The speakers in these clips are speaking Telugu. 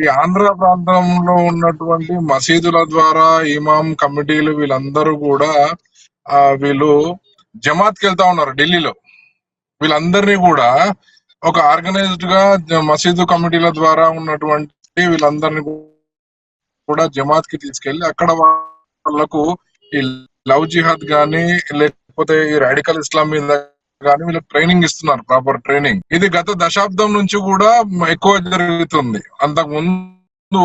ఈ ఆంధ్ర ప్రాంతంలో ఉన్నటువంటి మసీదుల ద్వారా ఇమాం కమిటీలు వీళ్ళందరూ కూడా వీళ్ళు జమాత్కి వెళ్తా ఉన్నారు ఢిల్లీలో. వీళ్ళందరినీ కూడా ఒక ఆర్గనైజ్డ్ గా మసీదు కమిటీల ద్వారా ఉన్నటువంటి వీళ్ళందరినీ కూడా జమాత్ కి తీసుకెళ్లి అక్కడ వాళ్ళకు ఈ లవ్ జిహాద్ గానీ లేకపోతే ఈ రాడికల్ ఇస్లాం మీద కానీ వీళ్ళకి ట్రైనింగ్ ఇస్తున్నారు, ప్రాపర్ ట్రైనింగ్. ఇది గత దశాబ్దం నుంచి కూడా ఎక్కువ జరుగుతుంది. అంతకు ముందు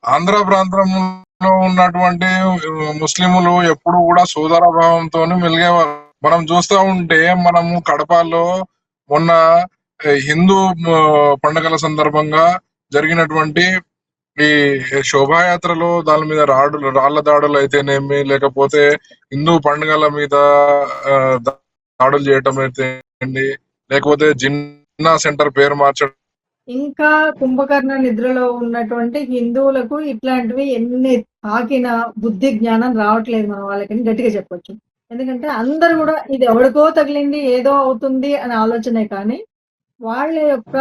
ఆంధ్ర ప్రాంతంలో ఉన్నటువంటి ముస్లింలు ఎప్పుడు కూడా సోదర భావంతో మెలిగేవారు. మనం చూస్తూ ఉంటే మనము కడపలో మొన్న హిందూ పండుగల సందర్భంగా జరిగినటువంటి ఈ శోభాయాత్రలో దాని మీద రాళ్ల దాడులు అయితేనేమి, లేకపోతే హిందూ పండుగల మీద దాడులు చేయటం అయితే, లేకపోతే జిన్నా సెంటర్ పేరు మార్చడం, ఇంకా కుంభకర్ణ నిద్రలో ఉన్నటువంటి హిందువులకు ఇట్లాంటివి ఎన్ని తాకినా బుద్ధి జ్ఞానం రావట్లేదు మన వాళ్ళకని గట్టిగా చెప్పొచ్చు. ఎందుకంటే అందరు కూడా ఇది ఎవరికో తగిలింది ఏదో అవుతుంది అనే ఆలోచనే కానీ వాళ్ళ యొక్క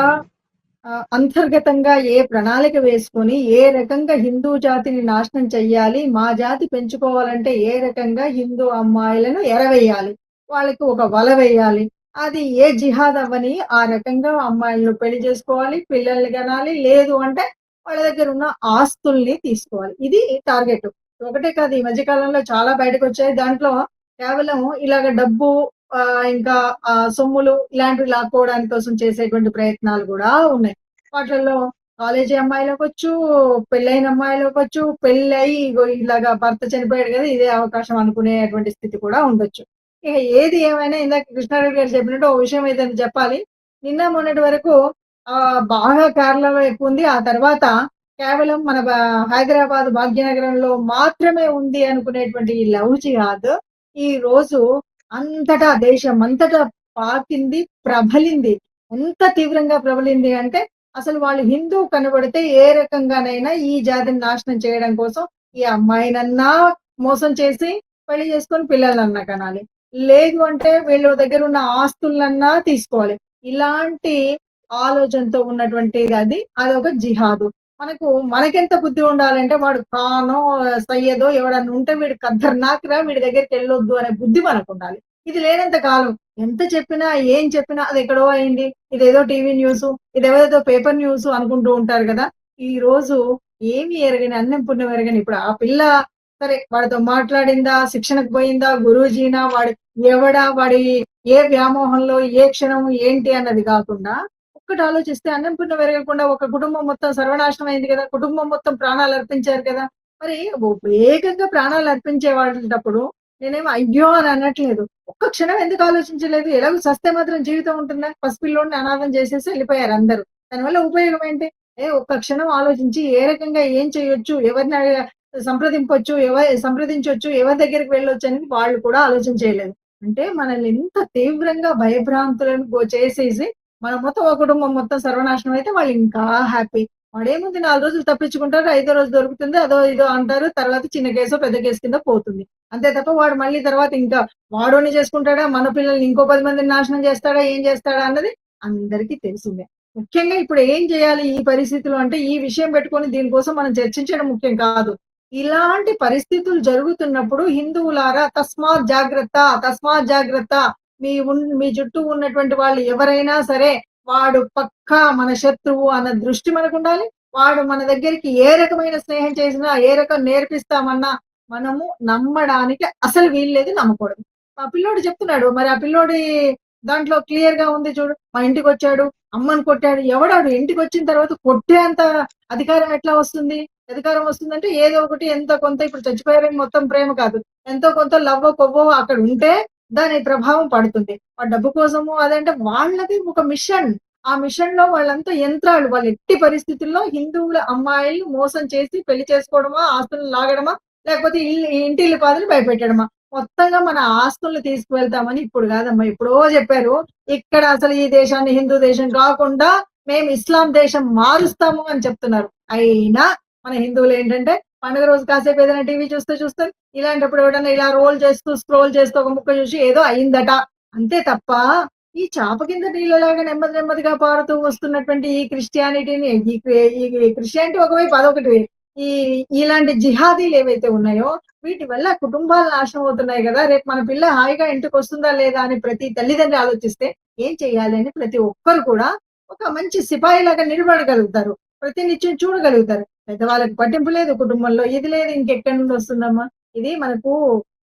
అంతర్గతంగా ఏ ప్రణాళిక వేసుకొని ఏ రకంగా హిందూ జాతిని నాశనం చెయ్యాలి, మా జాతి పెంచుకోవాలంటే ఏ రకంగా హిందూ అమ్మాయిలను ఎరవేయాలి, వాళ్ళకి ఒక వల వేయాలి, అది ఏ జిహాద్ అవ్వని ఆ రకంగా అమ్మాయిలను పెళ్లి చేసుకోవాలి, పిల్లల్ని కనాలి, లేదు అంటే వాళ్ళ దగ్గర ఉన్న ఆస్తుల్ని తీసుకోవాలి. ఇది టార్గెట్. ఒకటే కాదు, ఈ మధ్య కాలంలో చాలా బయటకు వచ్చాయి. దాంట్లో కేవలం ఇలాగ డబ్బు ఇంకా సొమ్ములు ఇలాంటివి లాక్కోవడానికి కోసం చేసేటువంటి ప్రయత్నాలు కూడా ఉన్నాయి. వాటిల్లో కాలేజీ అమ్మాయిలకొచ్చు, పెళ్ళైన అమ్మాయిలకొచ్చు, పెళ్ళయి ఇలాగా భర్త చనిపోయాడు కదా ఇదే అవకాశం అనుకునేటువంటి స్థితి కూడా ఉండొచ్చు. ఇక ఏది ఏమైనా ఇందాక కృష్ణారెడ్డి గారు చెప్పినట్టు ఓ విషయం ఏదైనా చెప్పాలి. నిన్న మొన్నటి వరకు బాగా కేరళలో ఎక్కువ ఉంది. ఆ తర్వాత కేవలం మన హైదరాబాద్ భాగ్యనగరంలో మాత్రమే ఉంది అనుకునేటువంటి ఈ లవ్ జిహాద్ ఈ రోజు అంతటా దేశం అంతటా పాకింది, ప్రబలింది. ఎంత తీవ్రంగా ప్రబలింది అంటే అసలు వాళ్ళు హిందూ కనబడితే ఏ రకంగానైనా ఈ జాతిని నాశనం చేయడం కోసం ఈ అమ్మాయినన్నా మోసం చేసి పెళ్లి చేసుకొని పిల్లలన్నా కనాలి, లేదు అంటే వీళ్ళ దగ్గర ఉన్న ఆస్తులన్నా తీసుకోవాలి. ఇలాంటి ఆలోచనతో ఉన్నటువంటి అదొక జిహాదు. మనకెంత బుద్ధి ఉండాలంటే వాడు ఖానో సయ్యదో ఎవడన్నా ఉంటే వీడు ఖతర్నాక్‌రా వీడి దగ్గరికి వెళ్ళొద్దు అనే బుద్ధి మనకు ఉండాలి. ఇది లేనంత కాలం ఎంత చెప్పినా ఏం చెప్పినా అది ఎక్కడో అయింది, ఇదేదో టీవీ న్యూస్, ఇదేదో పేపర్ న్యూస్ అనుకుంటూ ఉంటారు కదా. ఈ రోజు ఏమి ఎరగని అన్నం పుణ్యం ఎరగని ఇప్పుడు ఆ పిల్ల సరే వాడితో మాట్లాడిందా, శిక్షణకు పోయిందా, గురూజీనా, వాడి ఎవడా, వాడి ఏ వ్యామోహంలో ఏ క్షణం ఏంటి అన్నది కాకుండా ఒక్కటి ఆలోచిస్తే అన్నం పుణ్యం ఎరగకుండా ఒక కుటుంబం మొత్తం సర్వనాశనం అయింది కదా. కుటుంబం మొత్తం ప్రాణాలు అర్పించారు కదా. మరి వేగంగా ప్రాణాలు అర్పించే వాళ్ళటప్పుడు నేనేమో అయ్యో అని అనట్లేదు. ఒక్క క్షణం ఎందుకు ఆలోచించలేదు? ఎలాగో సస్తే మాత్రం జీవితం ఉంటుందా? పసిపిల్లోడిని అనాథం చేసేసి వెళ్ళిపోయారు అందరూ. దానివల్ల ఉపయోగం ఏంటి? ఒక్క క్షణం ఆలోచించి ఏ రకంగా ఏం చేయొచ్చు, ఎవరిని సంప్రదించొచ్చు, ఎవరి దగ్గరికి వెళ్ళొచ్చు అని వాళ్ళు కూడా ఆలోచన చేయలేదు. అంటే మనల్ని ఇంత తీవ్రంగా భయభ్రాంతులను చేసేసి మన మొత్తం ఒక కుటుంబం మొత్తం సర్వనాశనం అయితే వాళ్ళు ఇంకా హ్యాపీ. వాడేముంది 4 రోజులు తప్పించుకుంటారు, 5దో రోజు దొరుకుతుంది, అదో ఇదో అంటారు, తర్వాత చిన్న కేసో పెద్ద కేసు కింద పోతుంది. అంతే తప్ప వాడు మళ్ళీ తర్వాత ఇంకా వాడోని చేసుకుంటాడా, మన పిల్లల్ని ఇంకో 10 మందిని నాశనం చేస్తాడా, ఏం చేస్తాడా అన్నది అందరికీ తెలిసిందే. ముఖ్యంగా ఇప్పుడు ఏం చేయాలి ఈ పరిస్థితులు అంటే ఈ విషయం పెట్టుకొని దీనికోసం మనం చర్చించడం ముఖ్యం కాదు. ఇలాంటి పరిస్థితులు జరుగుతున్నప్పుడు హిందువులారా తస్మాత్ జాగ్రత్త, తస్మాత్ జాగ్రత్త. మీ చుట్టూ ఉన్నటువంటి వాళ్ళు ఎవరైనా సరే వాడు పక్కా మన శత్రువు అన్న దృష్టి మనకుండాలి. వాడు మన దగ్గరికి ఏ రకమైన స్నేహం చేసినా, ఏ రకం నేర్పిస్తామన్నా మనము నమ్మడానికి అసలు వీల్లేదు, నమ్మకూడదు. ఆ పిల్లోడు చెప్తున్నాడు, మరి ఆ పిల్లోడి దాంట్లో క్లియర్ గా ఉంది చూడు. మా ఇంటికి వచ్చాడు, అమ్మని కొట్టాడు. ఎవడాడు ఇంటికి వచ్చిన తర్వాత కొట్టే అంత అధికారం ఎట్లా వస్తుంది? అధికారం వస్తుందంటే ఏదో ఒకటి ఎంతో కొంత, ఇప్పుడు చచ్చిపోయారని మొత్తం ప్రేమ కాదు, ఎంతో కొంత లవ్వో కొవ్వో అక్కడ ఉంటే దాని ప్రభావం పడుతుంది. ఆ డబ్బు కోసము అదంటే వాళ్ళది ఒక మిషన్. ఆ మిషన్ లో వాళ్ళంతా యంత్రాలు. వాళ్ళు ఎట్టి పరిస్థితుల్లో హిందువుల అమ్మాయిల్ని మోసం చేసి పెళ్లి చేసుకోవడమా, ఆస్తులను లాగడమా, లేకపోతే ఇంటిల్లి పాదులు భయపెట్టడమా. మొత్తంగా మన ఆస్తుల్ని తీసుకువెళ్తామని ఇప్పుడు కాదమ్మా, ఎప్పుడో చెప్పారు. ఇక్కడ అసలు ఈ దేశాన్ని హిందూ దేశం కాకుండా మేము ఇస్లాం దేశం మారుస్తాము అని చెప్తున్నారు. అయినా మన హిందువులు ఏంటంటే పండుగ రోజు కాసేపు ఏదైనా టీవీ చూస్తారు. ఇలాంటప్పుడు ఎవడన్నా ఇలా రోల్ చేస్తూ స్క్రోల్ చేస్తూ ఒక ముక్క చూసి ఏదో అయిందట అంతే తప్ప ఈ చాప కింద నీళ్ళలాగా నెమ్మది నెమ్మదిగా పారుతూ వస్తున్నటువంటి ఈ క్రిస్టియానిటీని ఈ క్రిస్టియానిటీ ఒకవైపు అదొకటి. ఈ ఇలాంటి జిహాదీలు ఏవైతే ఉన్నాయో వీటి వల్ల కుటుంబాలు నాశనం అవుతున్నాయి కదా! రేపు మన పిల్ల హాయిగా ఇంటికొస్తుందా లేదా అని ప్రతి తల్లిదండ్రి ఆలోచిస్తే ఏం చేయాలి అని ప్రతి ఒక్కరు కూడా ఒక మంచి సిపాయిలాగా నిలబడగలుగుతారు. ప్రతినిత్యం చూడగలుగుతారు. పెద్దవాళ్ళకి పట్టింపు లేదు కుటుంబంలో. ఇది లేదు ఇంకెక్కడి నుండి వస్తుందమ్మా? ఇది మనకు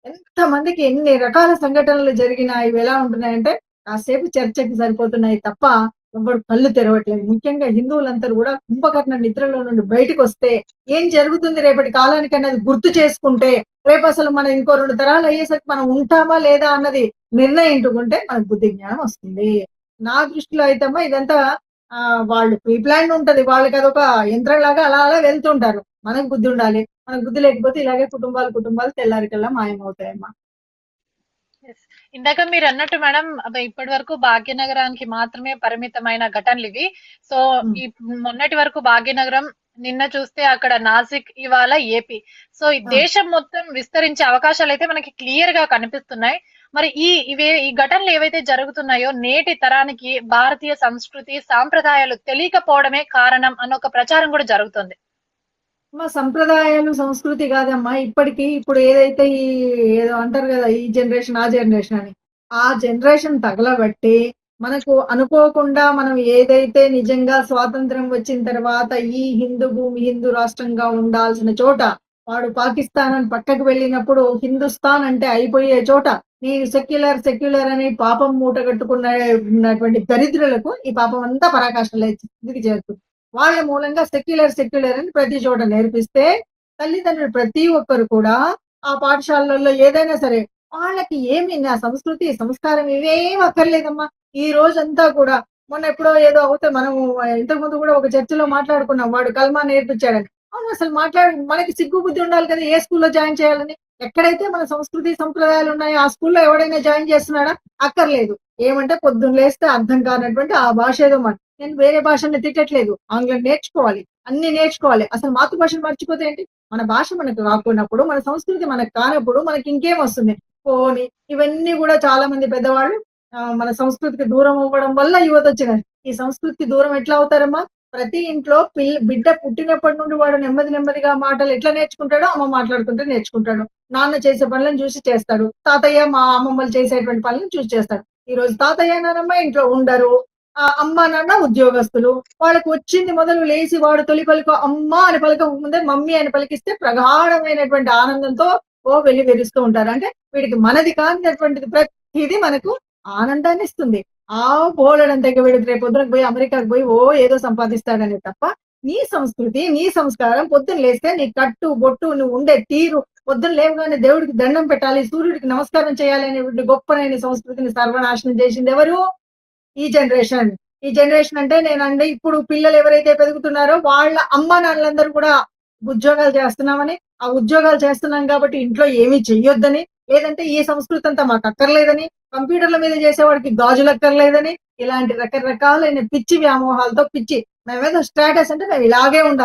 ఎంతమందికి ఎన్ని రకాల సంఘటనలు జరిగినా ఇవెలా ఉంటున్నాయంటే కాసేపు చర్చకి సరిపోతున్నాయి తప్ప ఎవ్వడు కళ్ళు తెరవట్లేదు. ముఖ్యంగా హిందువులందరూ గూడా కుంభకర్ణ నిద్రలో నుండి బయటికొస్తే ఏం జరుగుతుంది రేపటి కాలానికన్నది గుర్తు చేసుకుంటే, రేపసలు మనం ఇంకో 2 తరాలు అయ్యేసరికి మనం ఉంటామా లేదా అన్నది నిర్ణయించుకుంటే మనకు బుద్ధి జ్ఞానం వస్తుంది. నా దృష్టిలో అయితే అమ్మా ఇదంతా వాళ్ళు ప్రీ ప్లాన్డ్ ఉంటది. వాళ్ళకదొక యంత్రంలాగా అలా అలా వెళ్తుంటారు. మనకు బుద్ధి ఉండాలి. మనకు బుద్ధి లేకపోతే ఇలాగే కుటుంబాలు తెల్లారికల్లా మాయమవుతాయమ్మా. యెస్. ఇందాక మీరన్నట్టు మేడం ఇప్పటి వరకు భాగ్యనగరానికి మాత్రమే పరిమితమైన ఘటనలివి. సో, హ్మ్. ఈ మొన్నటి వరకు భాగ్యనగరం, నిన్న చూస్తే అక్కడ నాసిక్, ఇవాళ ఏపీ. సో, ఈ ఆ! దేశం మొత్తం విస్తరించే అవకాశాలైతే మనకి క్లియర్‌గా కనిపిస్తున్నాయి. మరి ఈ ఘటనలు ఏవైతే జరుగుతున్నాయో నేటి తరానికి భారతీయ సంస్కృతి, సాంప్రదాయాలు తెలియకపోవడమే కారణం అన్న ఒక ప్రచారం కూడా జరుగుతుంది. మా సంప్రదాయాలు, సంస్కృతి గాదమ్మా. ఇప్పుడు ఏదైతే ఏదో అంటారు గదా! ఈ జనరేషన్, ఆ జనరేషన్ అని. ఆ జనరేషన్ తగలబట్టి, మనకు అనుకోకుండా మనం ఏదైతే నిజంగా స్వాతంత్ర్యం వచ్చిన తర్వాత ఈ హిందూ భూమి, హిందూ రాష్ట్రంగా ఉండాల్సిన చోట, వాడు పాకిస్తాన్ అని పక్కకు వెళ్ళినప్పుడు హిందుస్థాన్ అంటే అయిపోయే చోట, నేను సెక్యులర్ అని పాపం ఉన్నటువంటి దరిద్రులకు ఈ పాపం అంతా పరాకాష్ఠలే కిందికి చేరుతుంది. వాళ్ళ మూలంగా సెక్యులర్ అని ప్రతి చోట నేర్పిస్తే, తల్లిదండ్రులు ప్రతి ఒక్కరు కూడా ఆ పాఠశాలల్లో ఏదైనా సరే, వాళ్ళకి ఏమి నా సంస్కృతి, సంస్కారం ఇవేం అక్కర్లేదమ్మా. ఈ రోజంతా కూడా మొన్న ఎప్పుడో ఏదో అవుతే మనము ఇంతకుముందు కూడా ఒక చర్చలో మాట్లాడుకున్నాం. వాడు కల్మా నేర్పించాడని. అవును అసలు మనకి సిగ్గు బుద్ధి ఉండాలి కదా! ఏ స్కూల్‌లో జాయిన్ చేయాలని. ఎక్కడైతే మన సంస్కృతి, సంప్రదాయాలు ఉన్నాయో ఆ స్కూల్‌లో ఎవడైనా జాయిన్ చేస్తున్నాడా? అక్కర్లేదు. ఏమంటే పొద్దున్న లేస్తే అర్థం కానటువంటి ఆ భాష ఏదో నేను వేరే భాషని తిట్టట్లేదు. ఆంగ్లం నేర్చుకోవాలి. అన్నీ నేర్చుకోవాలి. అసలు మాతృభాషను మర్చిపోతే ఏంటి? మన భాష మనకు రాకున్నప్పుడు, మన సంస్కృతి మనకు కానప్పుడు మనకి ఇంకేం వస్తుంది? పోనీ ఇవన్నీ గూడా చాలా మంది పెద్దవాళ్ళు మన సంస్కృతికి దూరం అవ్వడం వల్ల యువతొచ్చినారు. ఈ సంస్కృతికి దూరం ఎట్లా అవుతారమ్మా? ప్రతి ఇంట్లో బిడ్డ పుట్టినప్పటి నుండి వాడు నెమ్మదిగా మాటలు ఎట్లా నేర్చుకుంటాడో అమ్మ మాట్లాడుతుంటే నేర్చుకుంటాడు. నాన్న చేసే పనులను చూసి చేస్తాడు. తాతయ్య, మా అమ్మమ్మలు చేసేటువంటి పనులను చూసి చేస్తాడు. ఈరోజు తాతయ్య, నానమ్మ ఇంట్లో ఉండరు. అమ్మ, నాన్న ఉద్యోగస్తులు. వాళ్ళకి వచ్చింది మొదలు లేసి వాడు తొలి పలుకు అమ్మ అని పలకక ముందే మమ్మీ అని పలికిస్తే ప్రగాఢమైనటువంటి ఆనందంతో వెల్లివిరుస్తూ ఉంటారు. అంటే వీడికి మనది కానినటువంటిది ప్రతీది మనకు ఆనందాన్నిస్తుంది. బోలెడంత ఇక వీడు రేపొద్దున పోయి అమెరికాకి పోయి ఏదో సంపాదిస్తాడనే తప్ప, నీ సంస్కృతి, నీ సంస్కారం పొద్దున లేస్తే నీ కట్టు, బొట్టు, నువ్వు ఉండే తీరు, పొద్దున లేవగానే దేవుడికి దండం పెట్టాలి, సూర్యుడికి నమస్కారం చేయాలి అనేటువంటి గొప్పనైన సంస్కృతిని సర్వనాశనం చేసిందెవరు? ఈ జనరేషన్. ఈ జనరేషన్ అంటే నేనండి ఇప్పుడు పిల్లలు ఎవరైతే పెరుగుతున్నారో వాళ్ళ అమ్మా నాన్నలందరూ కూడా ఉద్యోగాలు చేస్తున్నామని, ఆ ఉద్యోగాలు చేస్తున్నాం కాబట్టి ఇంట్లో ఏమీ చెయ్యొద్దని, లేదంటే ఈ సంస్కృతి అంతా మాకు అక్కర్లేదని, కంప్యూటర్ల మీద చేసేవాడికి గాజులు అక్కర్లేదని, ఇలాంటి రకరకాలైన పిచ్చి వ్యామోహాలతో మేమేదో స్టేటస్ అంటే మేము ఇలాగే ఉండాలి.